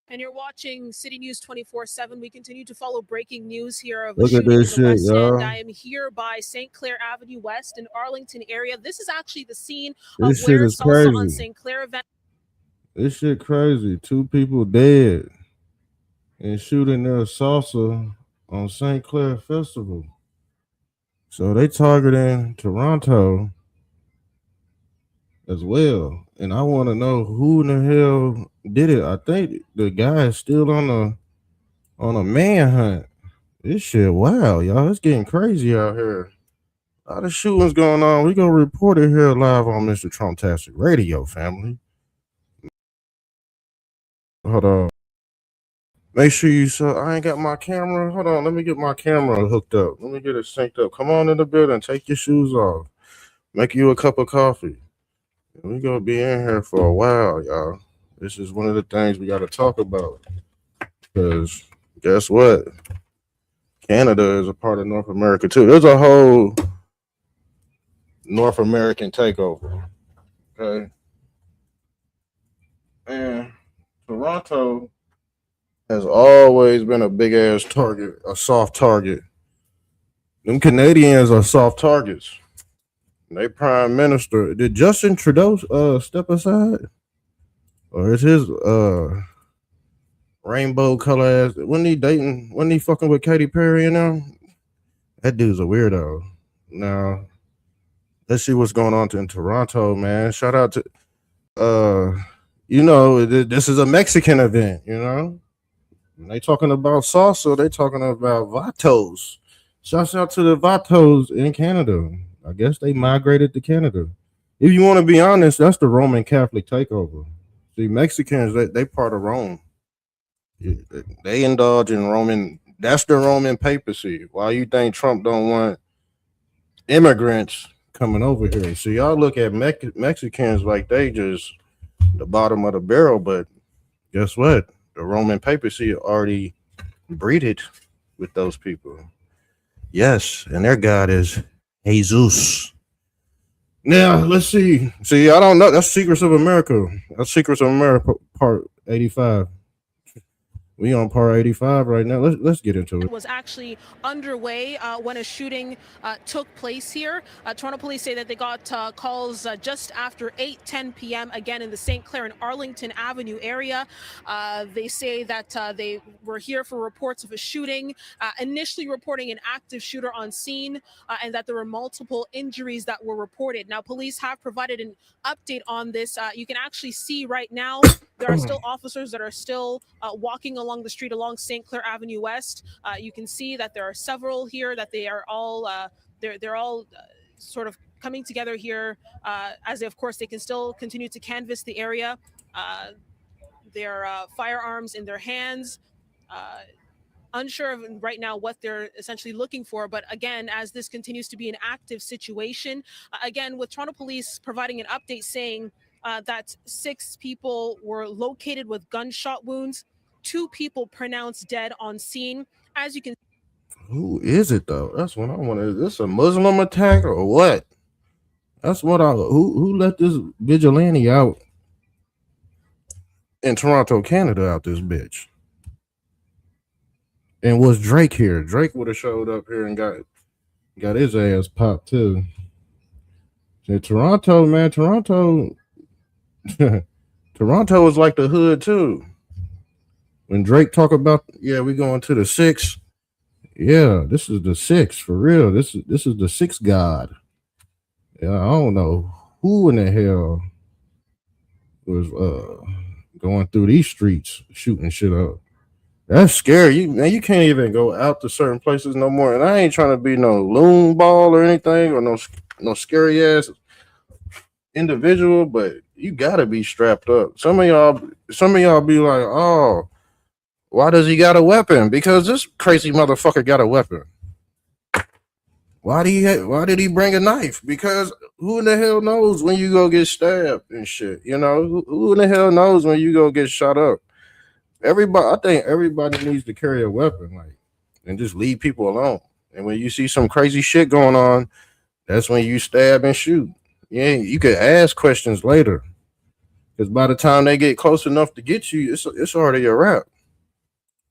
And you're watching City News 24/7. We continue to follow breaking news here of a Look at shooting this in the shit, West End. y'all. I am here by St. Clair Avenue West in Arlington area. This is actually the scene of This shit where is Salsa on crazy. St. Clair event. This shit crazy. 2 people dead in shooting their salsa on St. Clair Festival. So they targeting Toronto as well. And I want to know who in the hell did it. I think the guy is still on a manhunt. This shit, wow, y'all. It's getting crazy out here. A lot of shootings going on. We gonna report it here live on Mr. Trumptastic Radio, family. Hold on. Make sure you I ain't got my camera. Hold on, let me get my camera hooked up. Let me get it synced up. Come on in the building, take your shoes off. Make you a cup of coffee. We gonna be in here for a while, y'all. This is one of the things we gotta talk about. Because guess what? Canada is a part of North America too. There's a whole North American takeover. Okay. And Toronto has always been a big ass target, a soft target. Them Canadians are soft targets. They prime minister. Did Justin Trudeau step aside? Or is his rainbow color ass, wasn't he fucking with Katy Perry and them? That dude's a weirdo. Now, let's see what's going on in Toronto, man. Shout out to this is a Mexican event, you know? When they talking about salsa, they talking about vatos. Shouts out to the vatos in Canada. I guess they migrated to Canada. If you want to be honest, that's the Roman Catholic takeover. See, Mexicans, they part of Rome. They indulge in Roman. That's the Roman papacy. Why you think Trump don't want immigrants coming over here? So y'all look at Mexicans like they just the bottom of the barrel, but guess what? The Roman papacy already breeded with those people. Yes, and their God is Jesus. Now let's see. See, I don't know. That's Secrets of America. That's Secrets of America part 85. We on part 85 right now. Let's get into it. Was actually underway when a shooting took place here. Toronto police say that they got calls just after 8:10 p.m. again in the St. Clair and Arlington Avenue area. They say that they were here for reports of a shooting, initially reporting an active shooter on scene, and that there were multiple injuries that were reported. Now, police have provided an update on this. You can actually see right now there are still officers that are still walking along the street along St. Clair Avenue West. You can see that there are several here that they are all they're all sort of coming together here as they, of course, they can still continue to canvass the area. Their firearms in their hands. Unsure of right now what they're essentially looking for, but again, as this continues to be an active situation, again, with Toronto police providing an update saying that 6 people were located with gunshot wounds, 2 people pronounced dead on scene. As you can, who is it though? That's what I want. Is this a Muslim attack or what? That's what I. Who let this vigilante out in Toronto, Canada, out this bitch? And was Drake here? Drake would have showed up here and got his ass popped too. In Toronto, man, Toronto is like the hood too. When Drake talk about, yeah, we going to the 6. Yeah, this is the 6 for real. This is the 6 god. Yeah, I don't know who in the hell was going through these streets shooting shit up. That's scary. You can't even go out to certain places no more. And I ain't trying to be no loon ball or anything or no scary ass individual, but you gotta be strapped up. Some of y'all be like, oh, why does he got a weapon? Because this crazy motherfucker got a weapon. Why did he bring a knife? Because who in the hell knows when you go get stabbed and shit? You know, who in the hell knows when you go get shot up? I think everybody needs to carry a weapon, like, and just leave people alone. And when you see some crazy shit going on, that's when you stab and shoot. Yeah, you could ask questions later. Because by the time they get close enough to get you, it's already a wrap.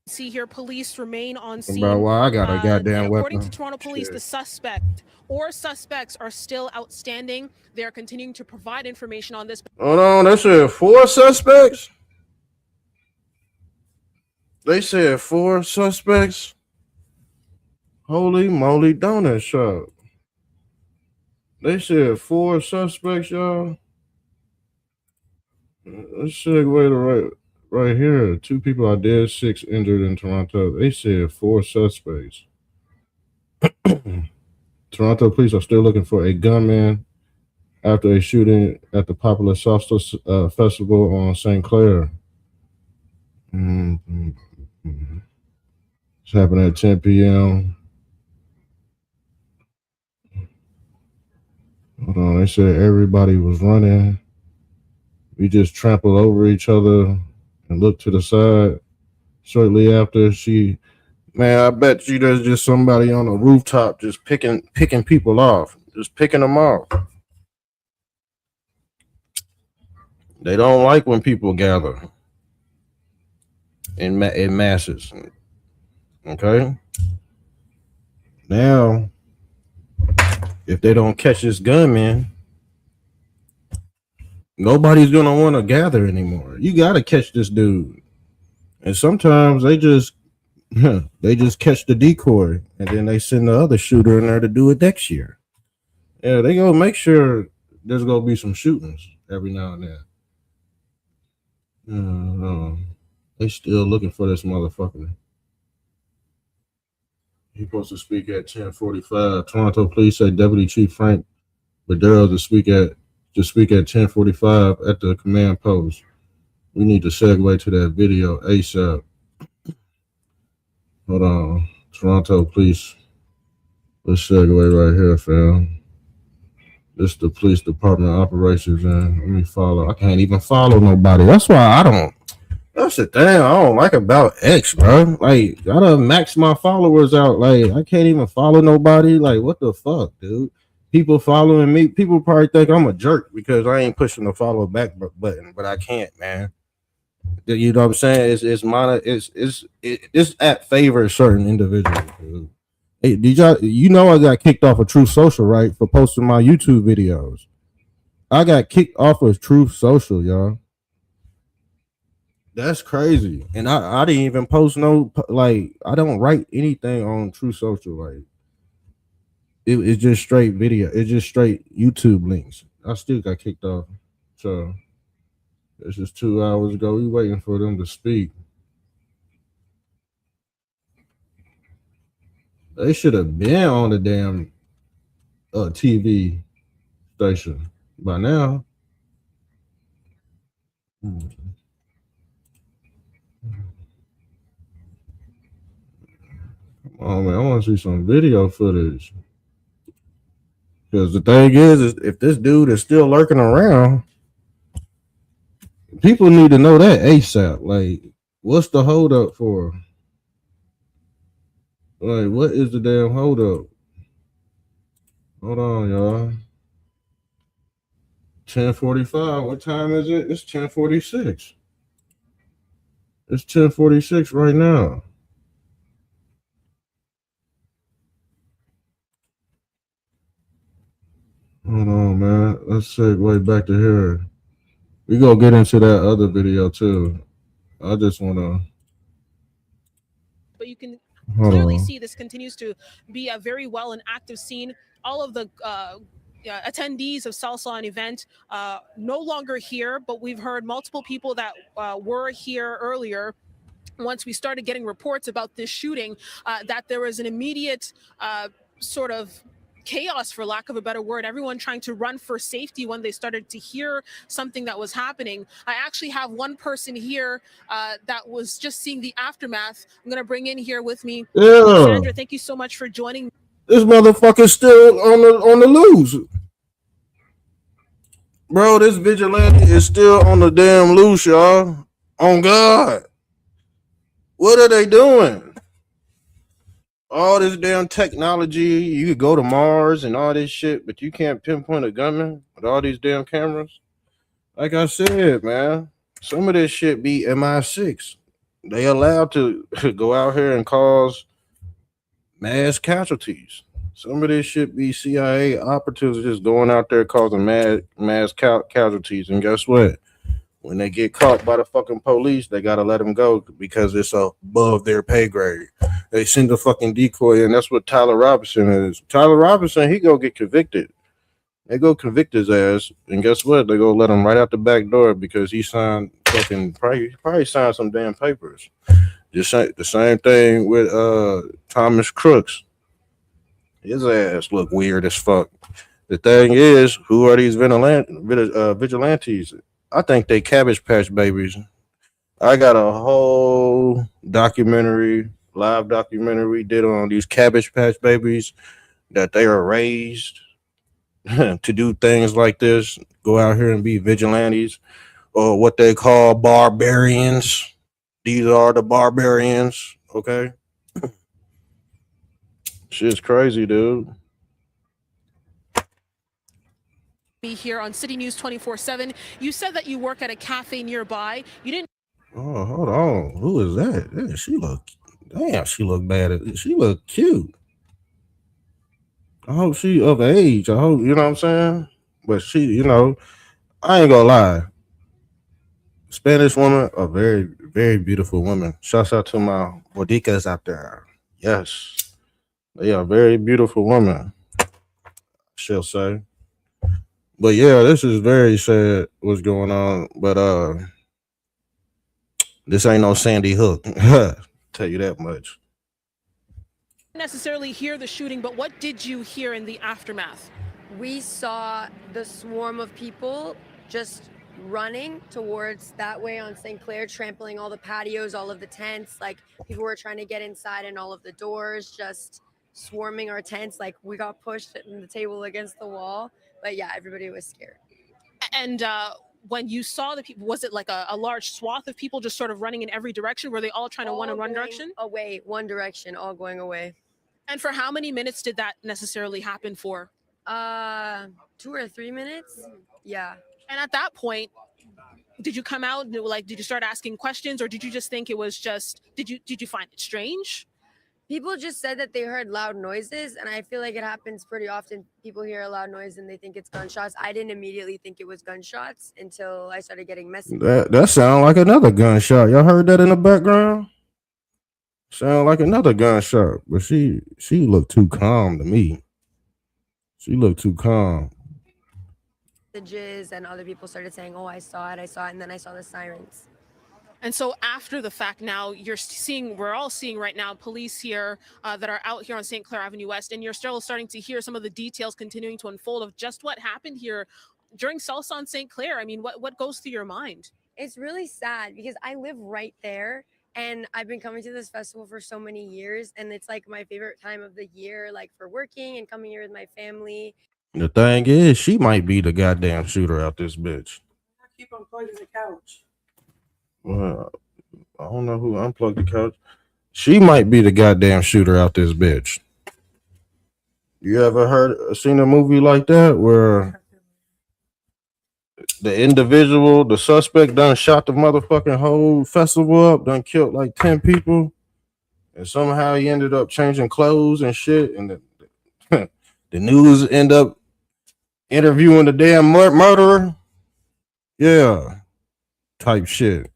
See here, police remain on scene. About why I got a goddamn and according weapon. to Toronto Police, Shit. the suspect or suspects are still outstanding. They are continuing to provide information on this. Hold on, they said 4 suspects? They said 4 suspects? Holy moly donut shop. They said 4 suspects, y'all. Let's segue to right here. 2 people are dead, 6 injured in Toronto. They said 4 suspects. Toronto police are still looking for a gunman after a shooting at the popular Salsa festival on St. Clair. It's happening at 10 p.m. Hold on, they said everybody was running. We just trampled over each other and looked to the side. Shortly after, man, I bet you there's just somebody on a rooftop just picking people off, just picking them off. They don't like when people gather in masses. Okay? Now, if they don't catch this gunman, nobody's going to want to gather anymore. You got to catch this dude. And sometimes they just catch the decoy and then they send the other shooter in there to do it next year. Yeah, they gonna make sure there's gonna be some shootings every now and then. They still looking for this motherfucker. He's supposed to speak at 10:45. Toronto police say Deputy Chief Frank Badero to speak at 10:45 at the command post. We need to segue to that video ASAP. Hold on. Toronto police. Let's segue right here, fam. This is the police department operations, and let me follow. I can't even follow nobody. That's why that's the thing I don't like about X, bro. Like, I done maxed my followers out. Like, I can't even follow nobody. Like, what the fuck, dude? People following me. People probably think I'm a jerk because I ain't pushing the follow back button, but I can't, man. You know what I'm saying? This app favors certain individuals. Dude. Hey, you know I got kicked off of Truth Social, right, for posting my YouTube videos. I got kicked off of Truth Social, y'all. That's crazy. And I didn't even post I don't write anything on Truth Social. Like, it's just straight video. It's just straight YouTube links. I still got kicked off. So this is 2 hours ago. We waiting for them to speak. They should have been on the damn TV station by now. Oh man, I want to see some video footage. Because the thing is if this dude is still lurking around, people need to know that ASAP. Like, what's the hold up for? Like, what is the damn hold up? Hold on, y'all. 10:45. What time is it? It's 10:46. It's 10:46 right now. Hold on, man. Let's segue back to here. We gonna get into that other video too. I just wanna. But you can clearly see this continues to be a very well and active scene. All of the attendees of Salsa on event no longer here, but we've heard multiple people that were here earlier. Once we started getting reports about this shooting, that there was an immediate sort of chaos, for lack of a better word, everyone trying to run for safety when they started to hear something that was happening. I actually have one person here that was just seeing the aftermath. I'm going to bring in here with me. Yeah. Sandra, thank you so much for joining. This motherfucker's still on the loose. Bro, this vigilante is still on the damn loose, y'all. On God. What are they doing? All this damn technology, you could go to Mars and all this shit, but you can't pinpoint a gunman with all these damn cameras. Like I said, man, some of this shit be MI6. They allowed to go out here and cause mass casualties. Some of this shit be CIA operatives just going out there causing casualties. And guess what? When they get caught by the fucking police, they gotta let them go because it's above their pay grade. They send a fucking decoy, and that's what Tyler Robinson is. Tyler Robinson, he go get convicted. They go convict his ass, and guess what? They go let him right out the back door because he signed fucking probably signed some damn papers. Just the same thing with Thomas Crooks. His ass look weird as fuck. The thing is, who are these vigilantes? I think they Cabbage Patch Babies. I got a whole live documentary we did on these Cabbage Patch Babies that they are raised to do things like this, go out here and be vigilantes or what they call barbarians. These are the barbarians, okay? Shit's crazy, dude. Me here on City News 24/7. You said that you work at a cafe nearby. You didn't. Oh, hold on. Who is that? She look bad. She look cute. I hope she of age. I hope, you know what I'm saying? But she, I ain't gonna lie. Spanish woman, a very, very beautiful woman. Shouts out to my bodicas out there. Yes. They are very beautiful women, she'll say. But yeah, this is very sad what's going on. But this ain't no Sandy Hook. Tell you that much. Necessarily hear the shooting, but what did you hear in the aftermath? We saw the swarm of people just running towards that way on St. Clair, trampling all the patios, all of the tents. Like people were trying to get inside and all of the doors, just swarming our tents. Like we got pushed in the table against the wall. But yeah, everybody was scared. And when you saw the people, was it like a large swath of people just sort of running in every direction? Were they all trying to run in one direction? Away, one direction, all going away. And for how many minutes did that necessarily happen for? 2 or 3 minutes. Yeah. And at that point, did you come out and did you start asking questions, or did you just think it was just, did you find it strange? People just said that they heard loud noises, and I feel like it happens pretty often. People hear a loud noise and they think it's gunshots. I didn't immediately think it was gunshots until I started getting messages. That sound like another gunshot. Y'all heard that in the background? Sound like another gunshot, but she looked too calm to me. She looked too calm. And other people started saying, "Oh, I saw it," and then I saw the sirens. And so after the fact, now we're all seeing right now police here that are out here on St. Clair Avenue West, and you're still starting to hear some of the details continuing to unfold of just what happened here during Salsa on St. Clair. I mean, what goes through your mind? It's really sad because I live right there. And I've been coming to this festival for so many years, and it's like my favorite time of the year, like for working and coming here with my family. The thing is, she might be the goddamn shooter out this bitch. I keep unplugging the couch. Well, I don't know who unplugged the couch. She might be the goddamn shooter out this bitch. You ever seen a movie like that where the suspect done shot the motherfucking whole festival up, done killed like 10 people, and somehow he ended up changing clothes and shit, and the news end up interviewing the damn murderer? Yeah. Type shit.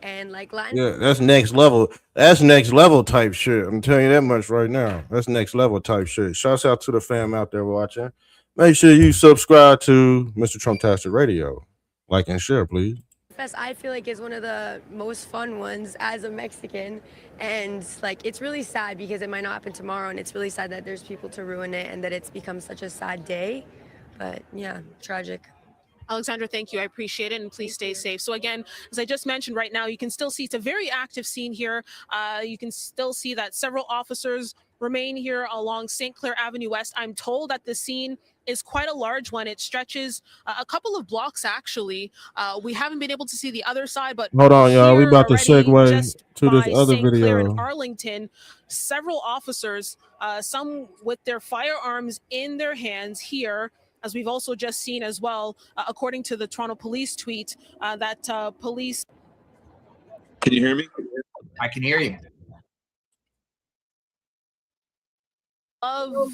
And like Latin. Yeah, that's next level. That's next level type shit. I'm telling you that much right now. That's next level type shit. Shouts out to the fam out there watching. Make sure you subscribe to Mr. Trumptastic Radio. Like and share, please. Fest, I feel like, is one of the most fun ones as a Mexican. And like, it's really sad because it might not happen tomorrow. And it's really sad that there's people to ruin it and that it's become such a sad day. But yeah, tragic. Alexandra, thank you. I appreciate it. And please stay safe. So again, as I just mentioned right now, you can still see it's a very active scene here. You can still see that several officers remain here along St. Clair Avenue West. I'm told that the scene is quite a large one. It stretches a couple of blocks, actually. We haven't been able to see the other side, but hold on, y'all. We about to segue to this other St. Clair video. in Arlington, several officers, some with their firearms in their hands here, as we've also just seen as well, according to the Toronto Police tweet, that police. Can you hear me? I can hear you. Of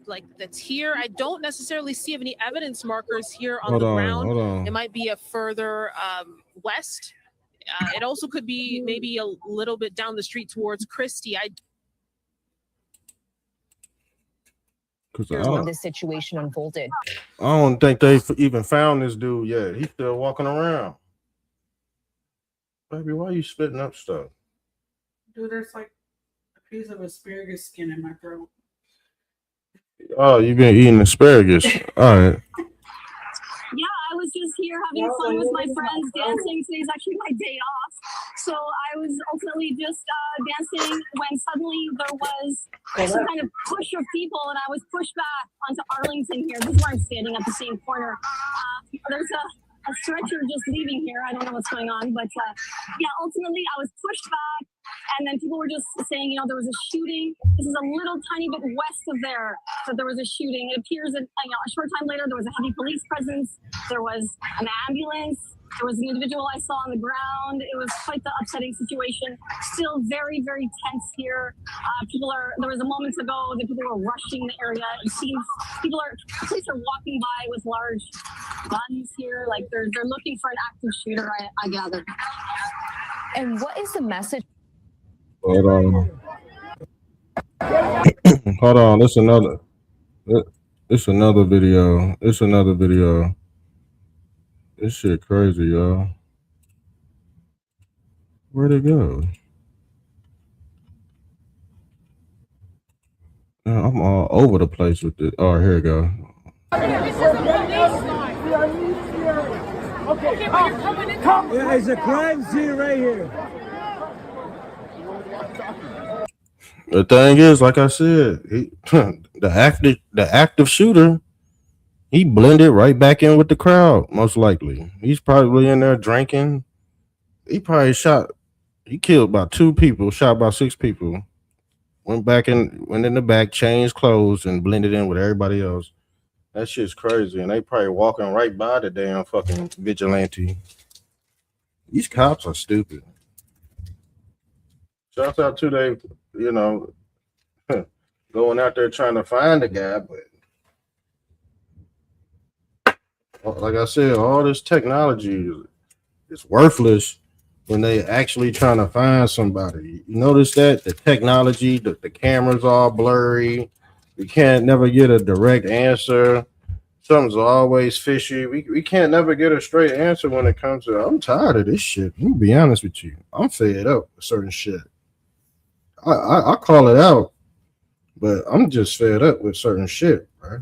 like that's here. I don't necessarily see any evidence markers here on Hold the on, ground. hold on. It might be a further west. It also could be maybe a little bit down the street towards Christie. Here's when this situation unfolded. I don't think they even found this dude yet. He's still walking around. Baby, why are you spitting up stuff? Dude, there's like a piece of asparagus skin in my throat. Oh, you've been eating asparagus. All right. Yeah, I was just here having fun with my friends, dancing. Today's actually my day off. So I was ultimately just dancing when suddenly there was some kind of push of people, and I was pushed back onto Arlington here. This is where I'm standing at the same corner. There's a stretcher just leaving here. I don't know what's going on, but yeah, ultimately I was pushed back, and then people were just saying, you know, there was a shooting. This is a little tiny bit west of there that there was a shooting. It appears that, you know, a short time later there was a heavy police presence. There was an ambulance. There was an individual I saw on the ground. It was quite the upsetting situation. Still very, very tense here. There was a moment ago that people were rushing the area. It seems police are walking by with large guns here. Like they're looking for an active shooter, I gather. And what is the message? Hold on. Hold on. It's another video. It's another video. This shit crazy, y'all. Where'd it go? I'm all over the place with it. Oh, here we go. This is a police line. We are needed here. Okay, but you're coming in. Yeah, it's a crime scene right here. The thing is, like I said, the active shooter, he blended right back in with the crowd, most likely. He's probably in there drinking. He killed about 2 people, shot about 6 people. Went in the back, changed clothes, and blended in with everybody else. That shit's crazy. And they probably walking right by the damn fucking vigilante. These cops are stupid. Shouts out to they, you know, going out there trying to find the guy, but like I said, all this technology is worthless when they actually trying to find somebody. You notice that the technology, the cameras all blurry. We can't never get a direct answer. Something's always fishy. We can't never get a straight answer when it comes to. I'm tired of this shit. Let me be honest with you. I'm fed up with certain shit. I call it out, but I'm just fed up with certain shit, right?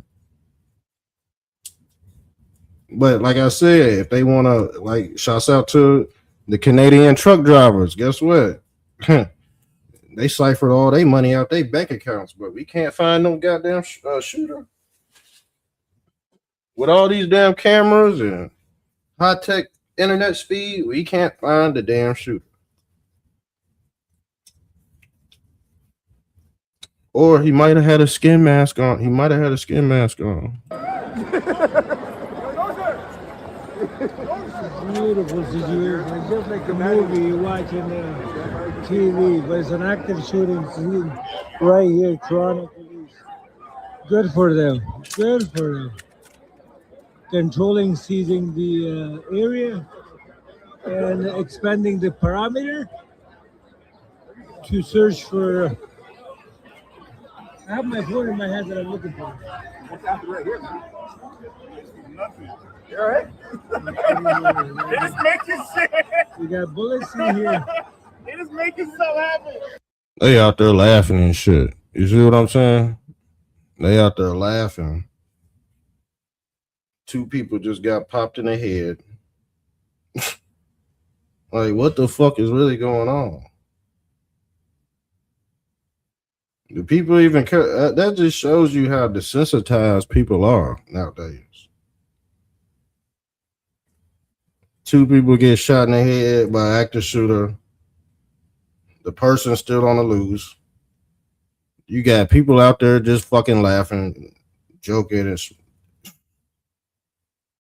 But like I said, if they want to, like, shouts out to the Canadian truck drivers. Guess what? They ciphered all their money out their bank accounts, but we can't find no goddamn shooter. With all these damn cameras and high-tech internet speed, we can't find the damn shooter. Or he might have had a skin mask on. Beautiful situation. Just like a movie you watch on TV, but it's an active shooting scene right here, Toronto Police. Good for them. Good for them. Controlling, seizing the area, and expanding the perimeter to search for. I have my phone in my hand that I'm looking for. Right here, man. You all right? They just make you sick. We got bullets in here. They just make you so happy. They out there laughing and shit. You see what I'm saying? They out there laughing. 2 people just got popped in the head. Like, what the fuck is really going on? Do people even care? That just shows you how desensitized people are nowadays. 2 people get shot in the head by an active shooter. The person's still on the loose. You got people out there just fucking laughing, joking, and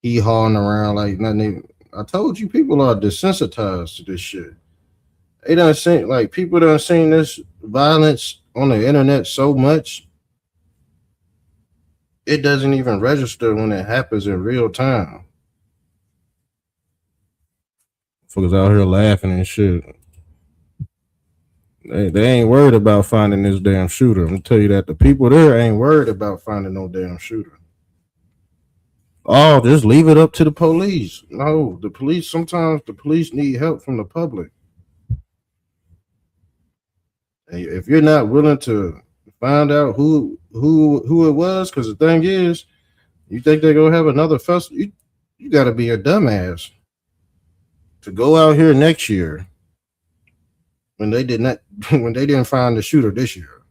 he hauling around like nothing. I told you, people are desensitized to this shit. They done seen, like, people done seen this violence on the internet so much, it doesn't even register when it happens in real time. Fuckers out here laughing and shit. They ain't worried about finding this damn shooter. I'm gonna tell you that the people there ain't worried about finding no damn shooter. Oh, just leave it up to the police. No, the police, sometimes the police need help from the public. And if you're not willing to find out who it was, because the thing is, you think they're gonna have another festival, you gotta be a dumbass to go out here next year when they didn't find the shooter this year.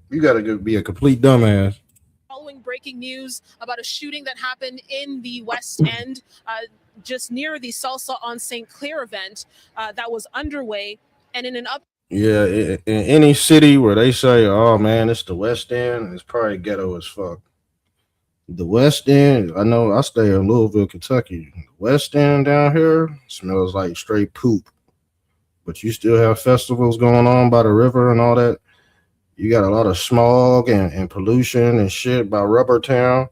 You gotta be a complete dumbass. Following breaking news about a shooting that happened in the West End, just near the Salsa on St. Clair event that was underway. And in an Yeah, in any city where they say, oh man, it's the West End, it's probably ghetto as fuck. The West End, I know I stay in Louisville, Kentucky. The West End down here smells like straight poop. But you still have festivals going on by the river and all that. You got a lot of smog and pollution and shit by Rubber Town.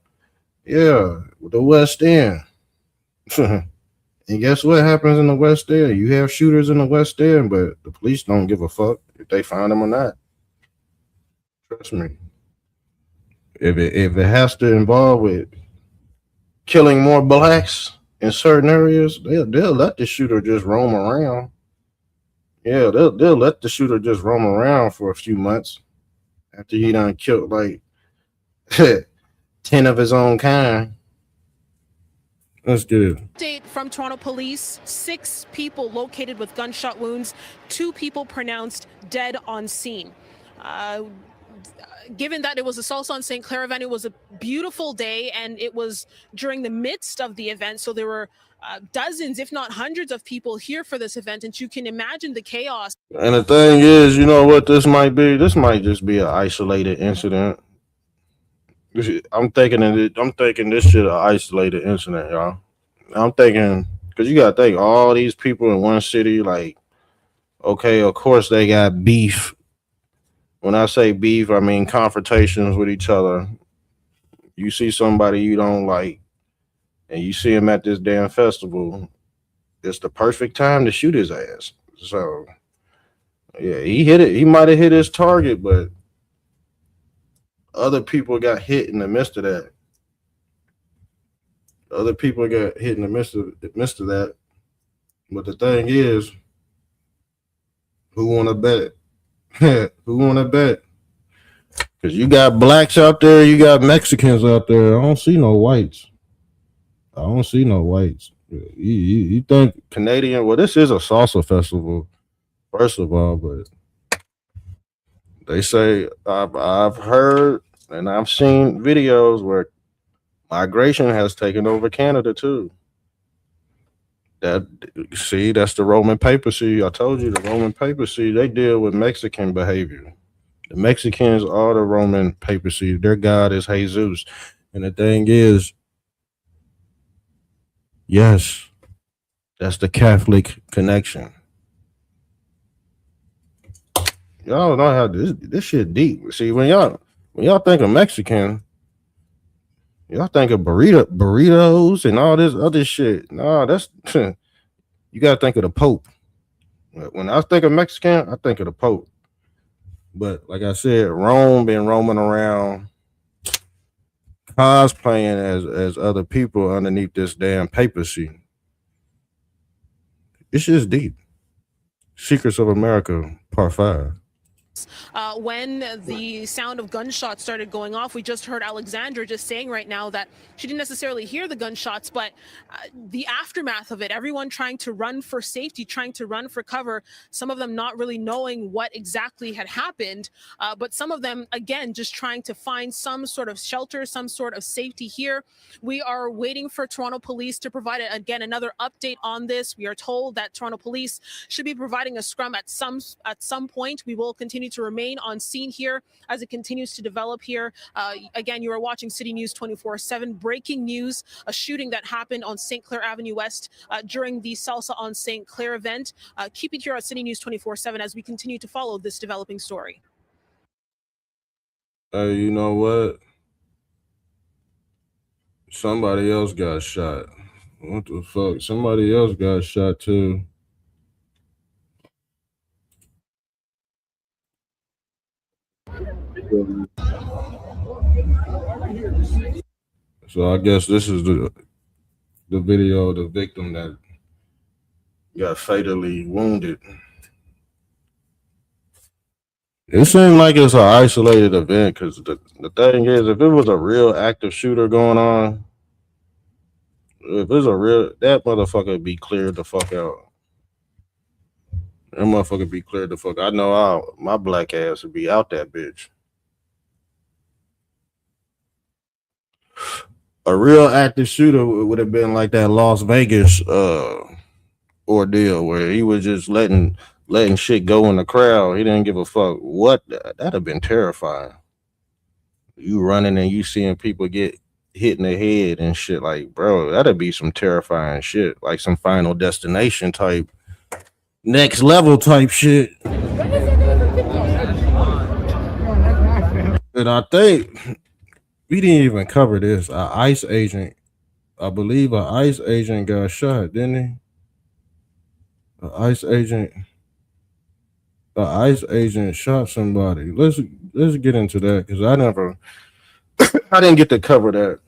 Yeah, the West End. And guess what happens in the West End? You have shooters in the West End, but the police don't give a fuck if they find them or not. Trust me. If it has to involve with killing more blacks in certain areas, they'll let the shooter just roam around. Yeah, they'll let the shooter just roam around for a few months after he done killed like 10 of his own kind. That's good. Update from Toronto Police: 6 people located with gunshot wounds, 2 people pronounced dead on scene. Given that it was a Salsa on St. Clair event, it was a beautiful day, and it was during the midst of the event, so there were dozens, if not hundreds, of people here for this event, and you can imagine the chaos. And the thing is, you know what this might be? This might just be an isolated incident. I'm thinking this shit an isolated incident, y'all. I'm thinking, because you gotta think, all these people in one city, like, okay, of course they got beef. When I say beef, I mean confrontations with each other. You see somebody you don't like, and you see him at this damn festival, it's the perfect time to shoot his ass. So, yeah, he hit it. He might have hit his target, but other people got hit in the midst of that. Other people got hit in the midst of that. But the thing is, who want to bet? Who want to bet? Because you got blacks out there, you got Mexicans out there. I don't see no whites. You think Canadian? Well, this is a salsa festival, first of all, but they say I've heard and I've seen videos where migration has taken over Canada too. That's the Roman papacy. I told you, the Roman papacy, they deal with Mexican behavior. The Mexicans are the Roman papacy. Their god is Jesus. And the thing is, yes, that's the Catholic connection. Y'all know how this shit deep. See, when y'all think of Mexican, y'all think of burritos and all this other shit. No, that's you gotta think of the Pope. When I think of Mexican, I think of the Pope. But like I said, Rome been roaming around cosplaying as other people underneath this damn papacy. It's just deep. Secrets of America, Part 5. When the sound of gunshots started going off, we just heard Alexandra just saying right now that she didn't necessarily hear the gunshots, but the aftermath of it, everyone trying to run for safety, trying to run for cover, some of them not really knowing what exactly had happened, but some of them, again, just trying to find some sort of shelter, some sort of safety here. We are waiting for Toronto Police to provide, again, another update on this. We are told that Toronto Police should be providing a scrum at some point. We will continue continue to remain on scene here as it continues to develop here. Again, you are watching City News 24/7. Breaking news, a shooting that happened on St. Clair Avenue West during the Salsa on St. Clair event. Keep it here at City News 24/7 as we continue to follow this developing story. Hey, you know what? Somebody else got shot. What the fuck? Somebody else got shot too. So I guess this is the video of the victim that got fatally wounded. It seemed like it's an isolated event because the thing is, if it was a real active shooter going on, if it's a real, that motherfucker would be cleared the fuck out. That motherfucker be cleared the fuck. I know my black ass would be out that bitch. A real active shooter would have been like that Las Vegas ordeal where he was just letting shit go in the crowd. He didn't give a fuck what. That'd have been terrifying. You running and you seeing people get hit in the head and shit. Like, bro, that'd be some terrifying shit. Like some Final Destination type, next level type shit. And I think we didn't even cover this. An ICE agent, I believe an ICE agent got shot, didn't he? An ICE agent shot somebody. Let's get into that because I didn't get to cover that.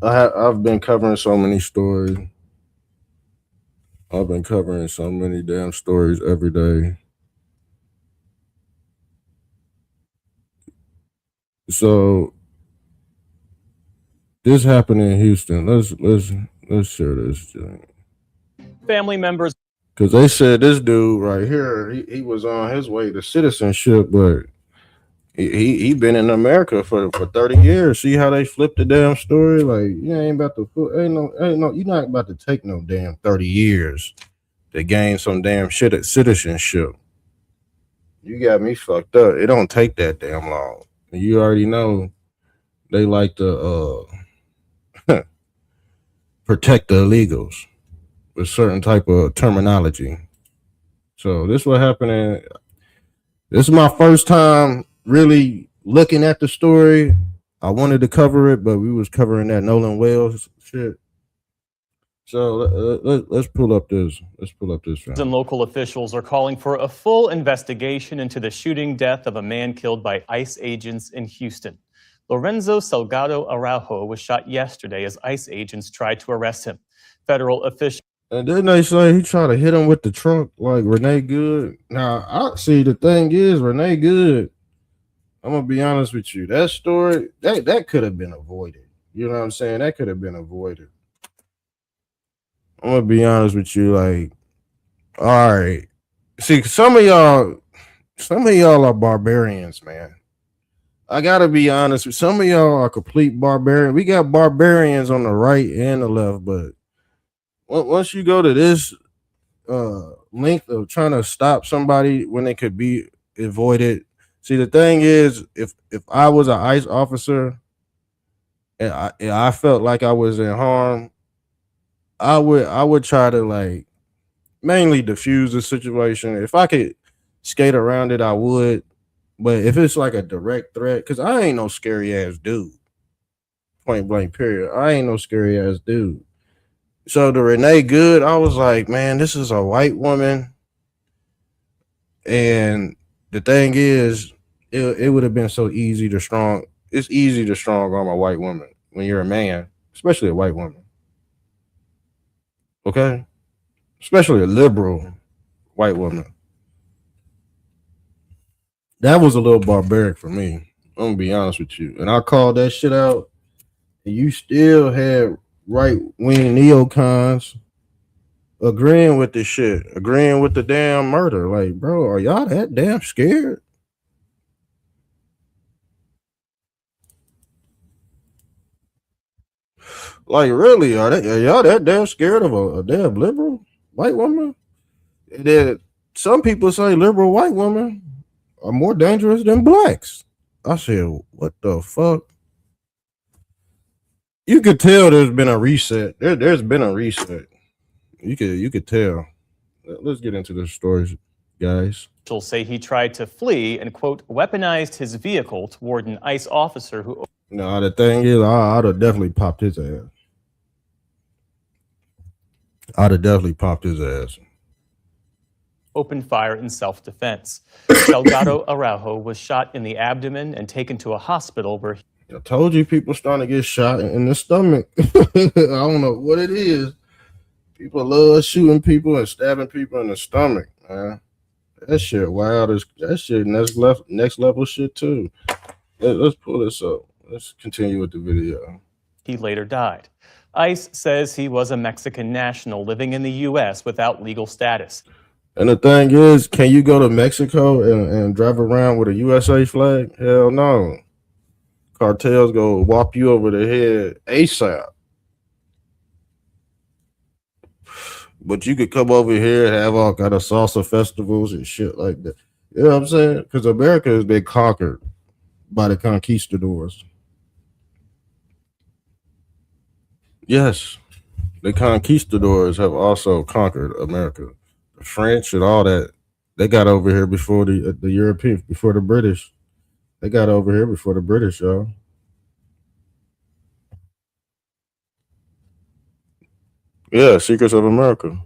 I've been covering so many stories. I've been covering so many damn stories every day. So this happened in Houston. Let's share this. Family members, because they said this dude right here, he was on his way to citizenship, but he been in America for 30 years. See how they flipped the damn story? Like, you ain't about to ain't no, you're not about to take no damn 30 years to gain some damn shit at citizenship. You got me fucked up. It don't take that damn long. You already know they like to protect the illegals with certain type of terminology. So this what happened. This is my first time really looking at the story. I wanted to cover it, but we was covering that Nolan Wells shit. So let's pull up this. And local officials are calling for a full investigation into the shooting death of a man killed by ICE agents in Houston. Lorenzo Salgado Araujo was shot yesterday as ICE agents tried to arrest him. Federal officials. And then they say he tried to hit him with the trunk like Renee Good. Now, I see the thing is Renee Good, I'm going to be honest with you. That story, that could have been avoided. You know what I'm saying? That could have been avoided. I'm going to be honest with you. Like, all right. See, some of y'all are barbarians, man. I got to be honest with some of y'all are complete barbarians. We got barbarians on the right and the left, but once you go to this length of trying to stop somebody when it could be avoided. See, the thing is, if I was an ICE officer and I felt like I was in harm, I would try to like mainly diffuse the situation. If I could skate around it, I would. But if it's like a direct threat, because I ain't no scary ass dude. Point blank, period. I ain't no scary ass dude. So the Renee Good, I was like, man, this is a white woman. And the thing is, it would have been so easy to strong. It's easy to strong arm a white woman when you're a man, especially a white woman. Okay? Especially a liberal white woman. That was a little barbaric for me. I'm going to be honest with you. And I called that shit out. And you still had right-wing neocons agreeing with this shit, agreeing with the damn murder. Like, bro, are y'all that damn scared? Like, really, are y'all that damn scared of a damn liberal white woman? And then some people say liberal white woman. are more dangerous than blacks. I said, what the fuck? You could tell there's been a reset. There's been a reset. You could tell. Let's get into the stories, guys. Officials say he tried to flee and, quote, weaponized his vehicle toward an ICE officer who... No, the thing is, I'd have definitely popped his ass. Opened fire in self-defense. Salgado Araujo was shot in the abdomen and taken to a hospital where... I told you people starting to get shot in the stomach. I don't know what it is. People love shooting people and stabbing people in the stomach, man. That shit wild. That shit next level shit too. Let's pull this up. Let's continue with the video. He later died. ICE says he was a Mexican national living in the U.S. without legal status. And the thing is, can you go to Mexico and drive around with a USA flag? Hell no. Cartels go whop you over the head ASAP. But you could come over here and have all kind of salsa festivals and shit like that. You know what I'm saying? Because America has been conquered by the conquistadors. Yes, the conquistadors have also conquered America. The French and all that, they got over here before the Europeans, before the British. They got over here before the British, y'all. Yeah, Secrets of America.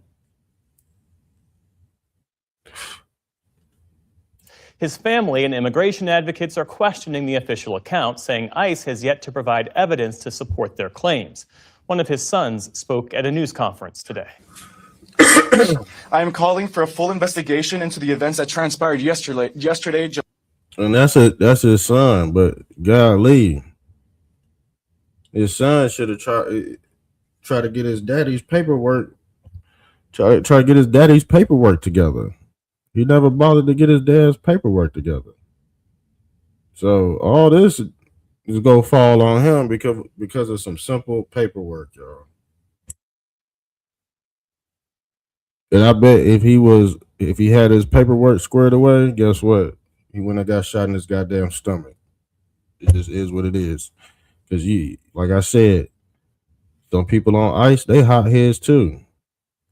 His family and immigration advocates are questioning the official account, saying ICE has yet to provide evidence to support their claims. One of his sons spoke at a news conference today. I am calling for a full investigation into the events that transpired yesterday. And that's his son, but golly, his son should have tried to get his daddy's paperwork. Try to get his daddy's paperwork together. He never bothered to get his dad's paperwork together. So all this is gonna fall on him because of some simple paperwork, y'all. And I bet if he had his paperwork squared away, guess what? He wouldn't have got shot in his goddamn stomach. It just is what it is. Because like I said, some people on ICE, they hot heads too.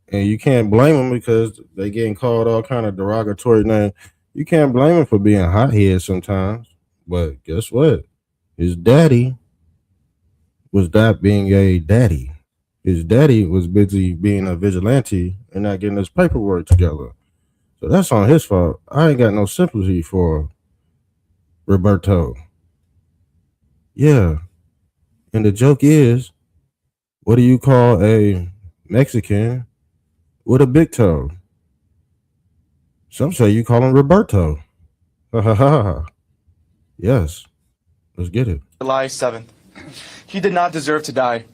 And you can't blame them because they getting called all kind of derogatory names. You can't blame them for being hot heads sometimes. But guess what? His daddy was not being a daddy. His daddy was busy being a vigilante and not getting his paperwork together. So that's on his fault. I ain't got no sympathy for Roberto. Yeah. And the joke is, what do you call a Mexican with a big toe? Some say you call him Roberto. Ha ha ha. Yes. Let's get it. July 7th. He did not deserve to die.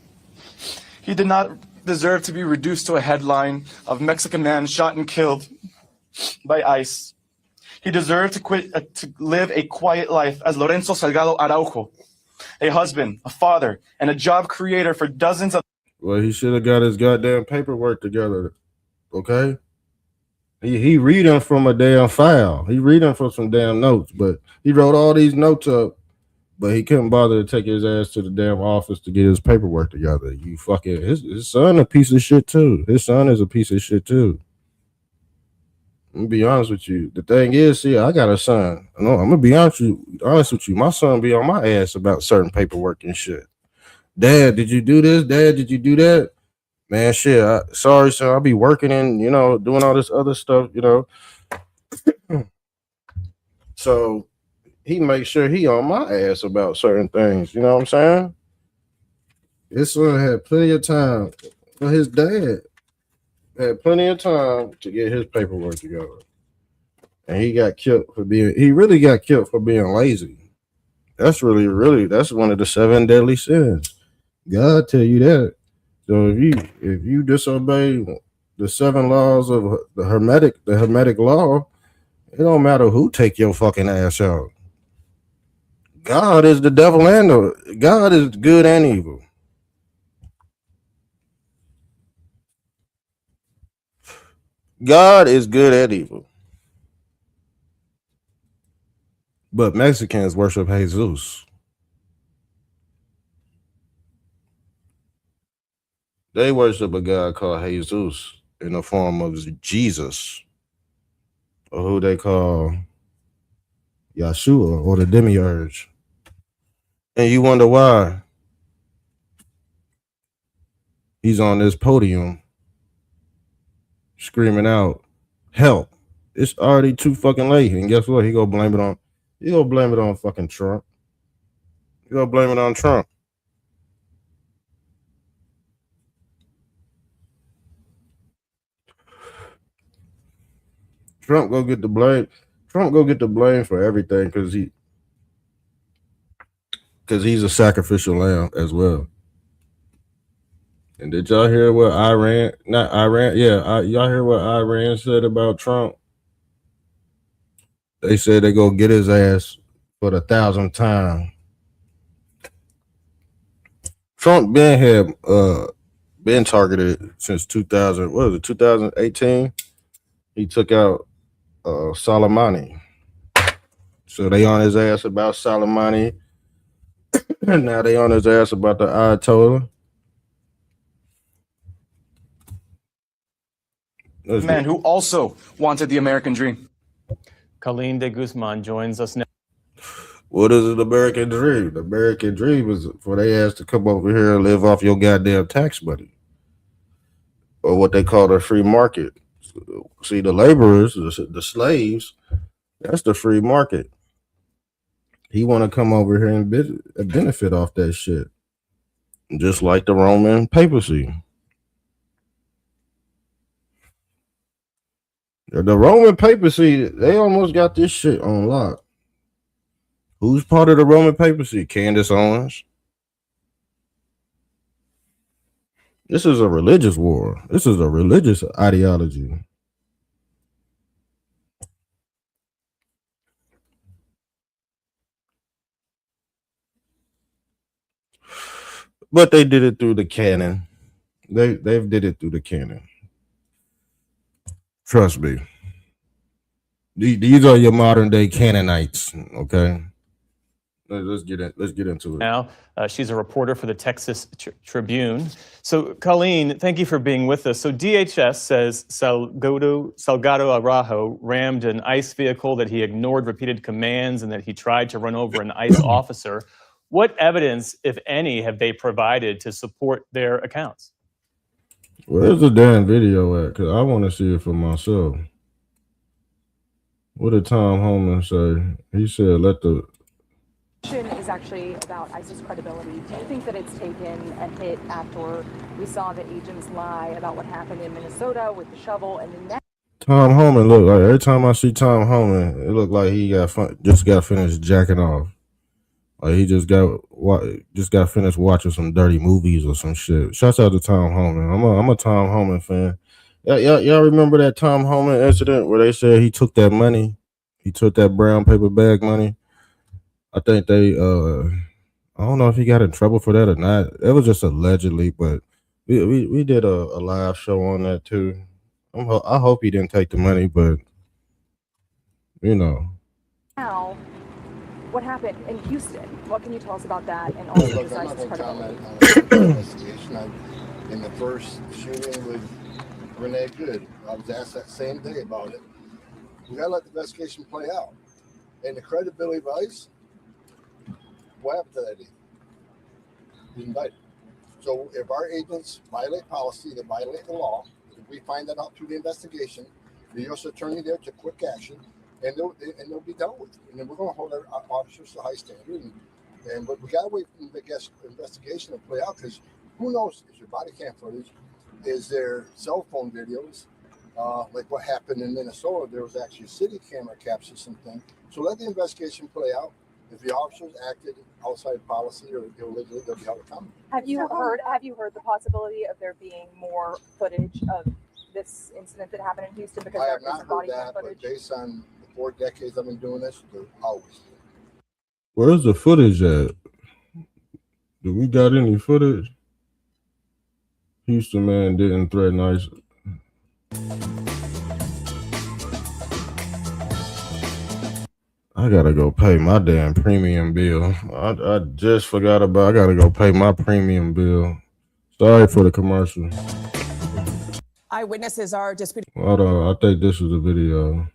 He did not deserve to be reduced to a headline of Mexican man shot and killed by ICE. He deserved to live a quiet life as Lorenzo Salgado Araujo, a husband, a father, and a job creator for dozens of... Well, he should have got his goddamn paperwork together, okay? He reading from a damn file. He reading from some damn notes, but he wrote all these notes up, but he couldn't bother to take his ass to the damn office to get his paperwork together. You fucking... His son a piece of shit, too. His son is a piece of shit, too. I'm gonna be honest with you. The thing is, see, I got a son. I'm gonna be honest with you. My son be on my ass about certain paperwork and shit. Dad, did you do this? Dad, did you do that? Man, shit. Sorry, son. I'll be working and doing all this other stuff. So he makes sure he on my ass about certain things. You know what I'm saying? His son had plenty of time. But his dad had plenty of time to get his paperwork together. And he got killed he really got killed for being lazy. That's that's one of the 7 deadly sins. God tell you that. So if you disobey the 7 laws of the Hermetic law, it don't matter who take your fucking ass out. God is the devil God is good and evil. God is good and evil. But Mexicans worship Jesus. They worship a God called Jesus in the form of Jesus, or who they call Yeshua, or the demiurge. And you wonder why he's on this podium screaming out, help. It's already too fucking late. And guess what? He gonna blame it on fucking Trump. He gonna blame it on Trump. Trump go get the blame. Trump go get the blame for everything because he's a sacrificial lamb as well. And did y'all hear what Iran? Not Iran. Yeah, y'all hear what Iran said about Trump? They said they go get his ass for the 1,000th time. Trump been targeted since 2000. What was it? 2018. He took out Soleimani. So they on his ass about Soleimani. And now they on his ass about the Ayatollah. Man who also wanted the American dream. Colleen de Guzman joins us now. What is an American dream? The American dream is for they ass to come over here and live off your goddamn tax money, or what they call the free market. See, the laborers, the slaves, that's the free market. He want to come over here and benefit off that shit, just like the Roman papacy. The Roman papacy, they almost got this shit on lock. Who's part of the Roman papacy? Candace Owens. This is a religious war. This is a religious ideology. But they did it through the canon. They've did it through the canon. Trust me. These are your modern day Canaanites, okay? Let's get into it. Now, she's a reporter for the Texas Tribune. So, Colleen, thank you for being with us. So, DHS says Salgado Araujo rammed an ICE vehicle, that he ignored repeated commands, and that he tried to run over an ICE officer. What evidence, if any, have they provided to support their accounts? Where's the damn video at? Because I want to see it for myself. What did Tom Homan say? He said, let the... is actually about ISIS credibility. Do you think that it's taken a hit after we saw the agents lie about what happened in Minnesota with the shovel, and then Tom Homan, look, like every time I see Tom Homan, it looked like he just got finished jacking off. Like he just got finished watching some dirty movies or some shit. Shouts out to Tom Homan. I'm a Tom Homan fan. Y'all remember that Tom Homan incident where they said he took that money? He took that brown paper bag money. I think they I don't know if he got in trouble for that or not. It was just allegedly, but we did a live show on that too. I hope he didn't take the money, but you know. now, what happened in Houston? What can you tell us about that? And also, Look, I'm not going to comment on the investigation. In the first shooting with Renee Good, I was asked that same day about it. We got to let the investigation play out. And the credibility of ICE, what happened to that agent? He's indicted. So if our agents violate policy, they violate the law, if we find that out through the investigation, the U.S. attorney there took quick action, and they'll be dealt with. And then we're going to hold our officers to a high standard. But we got to wait for the investigation to play out, because who knows? Is there body cam footage? Is there cell phone videos? Like what happened in Minnesota, there was actually a city camera captured something. So let the investigation play out. If the officers acted outside policy or illegally, they'll be held accountable. Have you heard the possibility of there being more footage of this incident that happened in Houston? Because I have not heard that, but based on the 4 decades I've been doing this, they're always. Where's the footage at? Do we got any footage? Houston man didn't threaten ICE. I gotta go pay my damn premium bill. I just forgot about. I gotta go pay my premium bill. Sorry for the commercial. Eyewitnesses are disputing. Hold on, I think this is the video.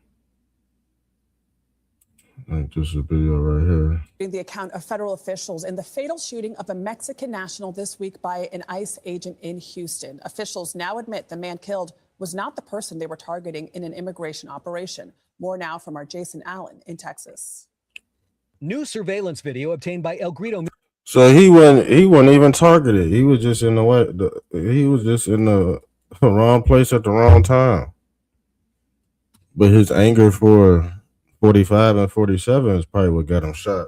I think this is a video right here. The account of federal officials in the fatal shooting of a Mexican national this week by an ICE agent in Houston. Officials now admit the man killed was not the person they were targeting in an immigration operation. More now from our Jason Allen in Texas. New surveillance video obtained by El Grito. So he wasn't even targeted. He was just in the way. He was just in the wrong place at the wrong time. But his anger for 45 and 47 is probably what got him shot.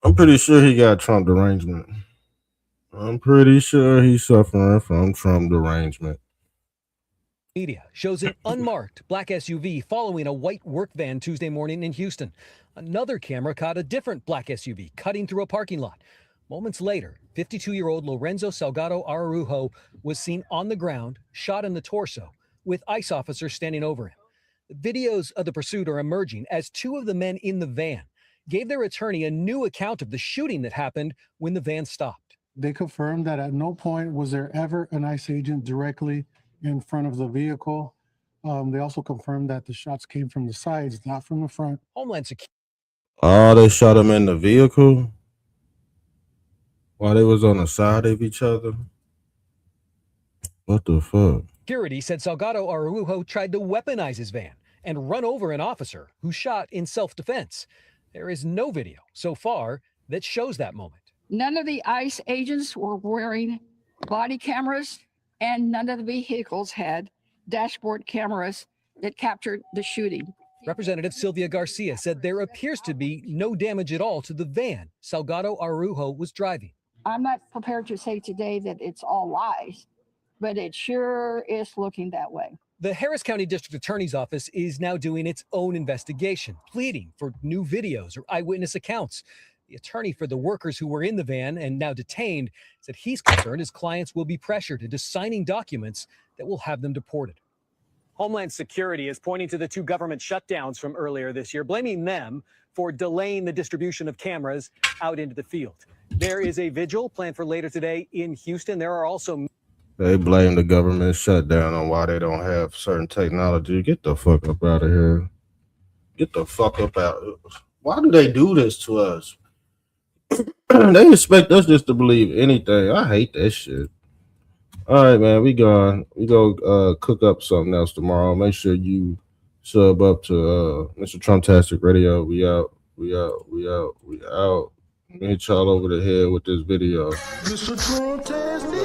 I'm pretty sure he got Trump derangement. I'm pretty sure he's suffering from Trump derangement. Media shows an unmarked black SUV following a white work van Tuesday morning in Houston. Another camera caught a different black SUV cutting through a parking lot. Moments later, 52-year-old Lorenzo Salgado Araujo was seen on the ground, shot in the torso, with ICE officers standing over him. Videos of the pursuit are emerging as two of the men in the van gave their attorney a new account of the shooting that happened when the van stopped. They confirmed that at no point was there ever an ICE agent directly in front of the vehicle. They also confirmed that the shots came from the sides, not from the front. Homeland Security. Oh, they shot him in the vehicle while they was on the side of each other? What the fuck? Security said Salgado Araujo tried to weaponize his van and run over an officer who shot in self-defense. There is no video so far that shows that moment. None of the ICE agents were wearing body cameras, and none of the vehicles had dashboard cameras that captured the shooting. Representative Sylvia Garcia said there appears to be no damage at all to the van Salgado Araujo was driving. I'm not prepared to say today that it's all lies, but it sure is looking that way. The Harris County District Attorney's Office is now doing its own investigation, pleading for new videos or eyewitness accounts. The attorney for the workers who were in the van and now detained said he's concerned his clients will be pressured into signing documents that will have them deported. Homeland Security is pointing to the two government shutdowns from earlier this year, blaming them for delaying the distribution of cameras out into the field. There is a vigil planned for later today in Houston. There are also... They blame the government shutdown on why they don't have certain technology. Get the fuck up out of here. Get the fuck up out. Why do they do this to us? They expect us just to believe anything. I hate that shit. All right, man, we gone. We go cook up something else tomorrow. Make sure you sub up to Mr. Trumptastic Radio. We out. We out. We out. We out. Let me hit y'all over the head with this video. Mr. Trumptastic.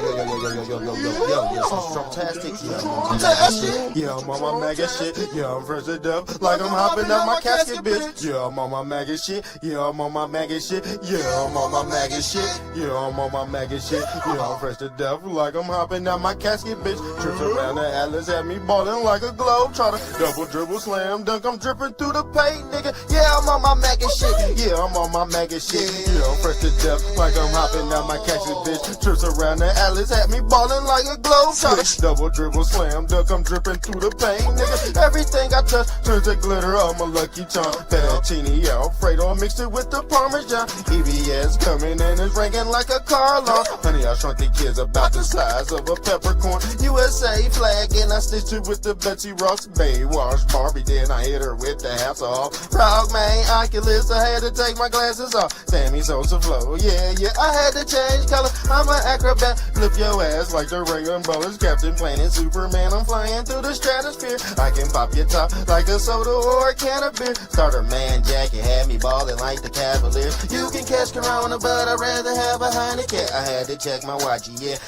Trumptastic. Yeah, I'm on my mega shit. Yeah, I'm fresh to death. Like I'm hopping out my casket, bitch. Yeah, I'm on my mega shit. Yeah, I'm on my mega shit. Yeah, I'm on my mega shit. Yeah, I'm on my mega shit. Yeah, I'm fresh to death. Like I'm hopping out my casket, bitch. Trips around the Atlas, had me ballin' like a globe. Try to double dribble, slam dunk. I'm dripping through the paint, nigga. Yeah, I'm on my mega shit. Yeah, I'm on my mega shit. Yeah, I'm fresh to death. Like I'm hopping out my casket, bitch. Trips around the Atlas, had me ballin' like a globe. Try to double dribble, slam dunk. I'm dripping through the paint, nigga. Everything I touch turns to glitter. I'm a lucky charm. Fettuccine Alfredo, mixed it with the Parmesan. EBS coming in is ringing like a car alarm. Honey, I shrunk the kids about the size of a peppercorn. USA flag, and I stitched it with the Betsy Ross Baywatch Barbie. Then I hit her with the hats off. Frog man, Oculus, I had to take my glasses off. Sammy Sosa flow, yeah, I had to change color. I'm an acrobat, flip your ass like the Ring Brothers. Captain Planet, Superman, I'm flying through the stratosphere. I can pop your top like a soda or a can of beer. Starter man jacket had me ballin' like the Cavalier. You can catch Corona, but I'd rather have a Heineken. I had to check my watch, yeah,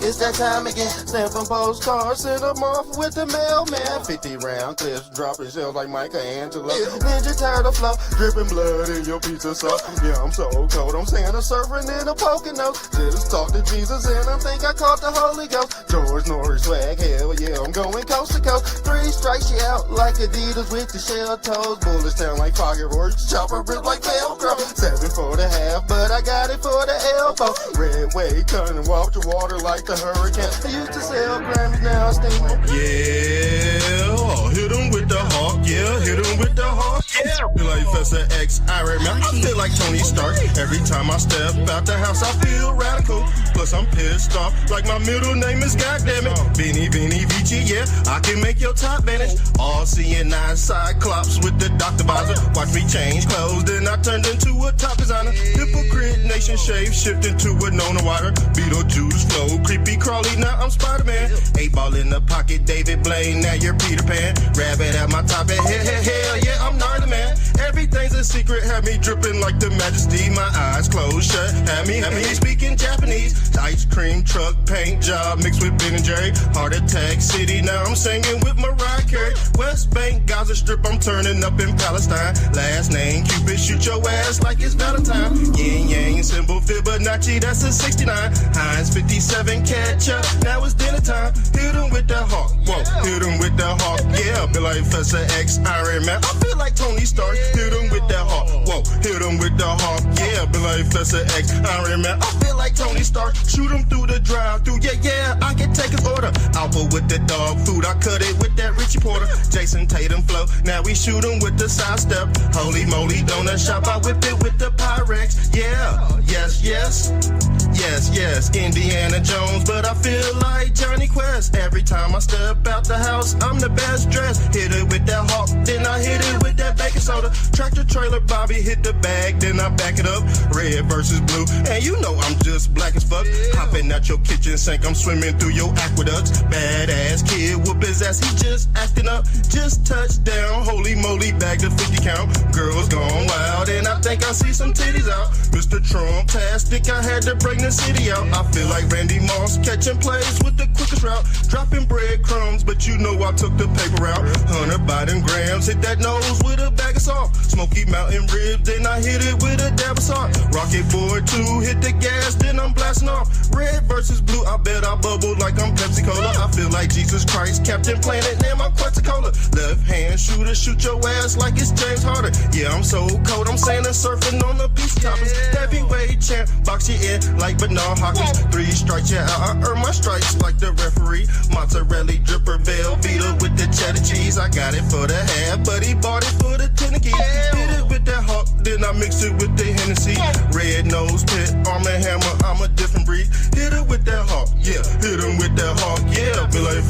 it's that time again. Stamping postcards, send them off with the mailman. 50 round clips, dropping shells like Michelangelo. Ninja Turtle flow, dripping blood in your pizza sauce. Yeah, I'm so cold, I'm Santa surfing in a Pocono. Just talk to Jesus and I think I caught the Holy Ghost. George Norris swag, hell yeah, I'm going coast to coast. 3 strikes you out like Adidas with the shell toes. Bullets sound like fireworks, chopper rip like Velcro. 7 for the half, but I got it for the elbow. Red wave turning walk your water like the hurricane. I used to sell Grammys, now I steam. Yeah, hit 'em with the hawk, yeah, hit 'em with the hawk, yeah. Feel like Festa X, Iron Man. I feel like Tony Stark. Every time I step out the house, I feel radical. Plus I'm pissed off, like my middle name is goddammit. Beanie Vici, yeah, I can make your top vanish. All seeing eye cyclops with the Dr. Visor. Watch me change clothes, then I turned into a top designer. Hypocrite nation shape, shift into a Nona Wider. Beetlejuice flow, creepy crawly, now I'm Spider-Man. 8-ball in the pocket, David Blaine, now you're Peter Pan. Rabbit at my top, and hell yeah, I'm gnarly man. Everything's a secret, have me dripping like the Majesty. My eyes closed shut, have me speaking Japanese. Ice cream truck paint job mixed with Ben and Jerry. Heart attack city, now I'm singing with Mariah Carey. West Bank, Gaza Strip, I'm turning up in Palestine. Last name Cupid, shoot your ass like it's Valentine. Yin Yang symbol Fibonacci, that's a 69. Heinz 57 ketchup, now it's dinner time. Hit 'em with that hawk, whoa, hit 'em with that hawk. Yeah, feel like Festa X, Iron Man. I feel like Tony Stark. Hit 'em with that hawk, whoa, hit 'em with the hawk. Yeah, feel like Festa X, Iron Man. I feel like Tony Stark. Shoot 'em through the drive-through. Yeah, I can take his order. Alpha with the dog food, I cut it with that Richie Porter. Jason Tatum flow, now we shoot 'em with the side step. Holy moly, donut shop, I whip it with the Pyrex. Yeah, yes, Indiana Jones, but I feel like Johnny Quest. Every time I step out the house, I'm the best dressed. Hit it with that hawk, then I hit it with that baking soda. Tractor trailer Bobby hit the bag, then I back it up. Red versus blue, and you know I'm just black as fuck. Hopping out your kitchen sink, I'm swimming through your aqueducts. Badass kid, whoop his ass, he just acting up. Just touched down, holy moly, bag the 50 count. Girls gone wild, and I think I see some titties out. Mr. Trumptastic, I had to bring the city out. I feel like Randy Moss, catching plays with the quickest route. Dropping breadcrumbs, but you know I took the paper route. 100 Biden grams, hit that nose with a bag of salt. Smoky Mountain ribs, then I hit it with a dab of salt. Rocket boy 2, hit the gas, then I'm blasting off. Red versus blue, I bet I bubble like I'm Pepsi Cola. I feel like Jesus Christ, Captain Planet, name I'm Quetzalcoatl. Left hand shooter, shoot your ass like it's James Harden. Yeah, I'm so cold, I'm saying surfing on the beach toppers. Heavyweight champ, box you in like Bernard Hopkins. 3 strikes, yeah, I earn my stripes like the referee. Mozzarella dripper, Velveeta with the cheddar cheese. I got it for the half, but he bought it for the Tennessee. Hit it with that hawk, then I mix it with the Hennessy. Red nose pit, arm and hammer, I'm a different breed. Hit it with that hawk, yeah, hit him with that hawk, yeah. Feel like